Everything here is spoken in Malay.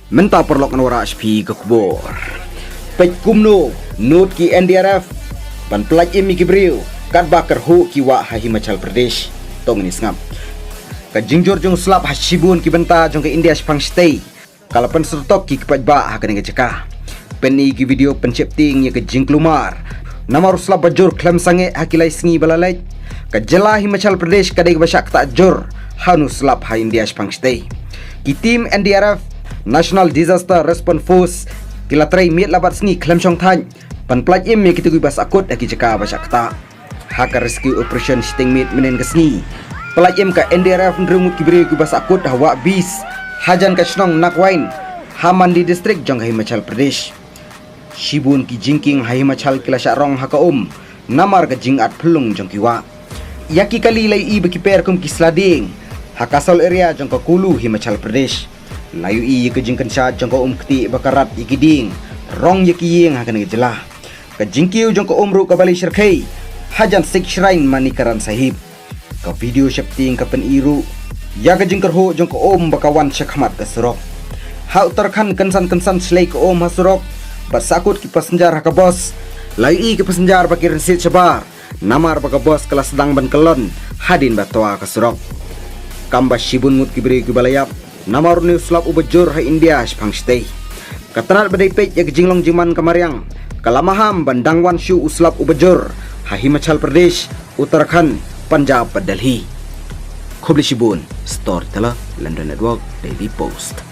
Menta perlok nawara HP ke kubur. Pej kumno not ki NDRF pan pelaj imi kibriu kat bakar hu ki wa ha Himachal Pradesh tong ni ngam. Ka jingjor jong slap hasibun ki benta jong ke India spang stay. Kala pen sertok ki kepaj ba ha kene jeka. Pen ni ki video pencipting ya ke jingklumar. Nama slap bajur klem sange hakilai singi balalai. Ka jela Himachal Pradesh kadai basak tak jor hanu slap ha India spang stay. Ki tim NDRF National Disaster Response Force kila try miet labat sni klem chong than pan plaj im me kitu bas akut aki jeka basak ta haka rescue operation sting meet menen kesni plaj im ka NDRF nrumut kibri ku bas akut hawa bis hajan ka snong nakwain Hamandi district jong Himachal Pradesh shibun ki jingking Himachal kila sharong haka namar ka jingat pelung jong kiwa yaki kali lai i beki per kum kislading hakasol area jong ka Kulu Himachal Pradesh layu i ke jingkan sya jong ka keti bakarat ikiding rong yakiyeng hakan gejelah ka jingkiu jong ka ru ka bali syirkai hajan Sikh shrine manikaran sahib ka video shapting ka pen iru ya ka jingkar ho jong ka bakawan syakhamat ka surok ha Uttarakhand kensan slay ka hasurok basakut ki passenger ha ka bos layu i ke passenger bakir sit sabar namar baka bos kelas sedang ban kelon hadin batwa ka surok kamba shibun mut kibri ki balayap Namar ni slap ubajur ha India spang stay. Katanat badai pej ya jinglong jiman kamariang. Kalamaham bandangwan syu uslap ubajur ha Himachal Pradesh, Uttarakhand, Punjab, Delhi. Khobli Shibun, Storyteller, London Network, Daily Post.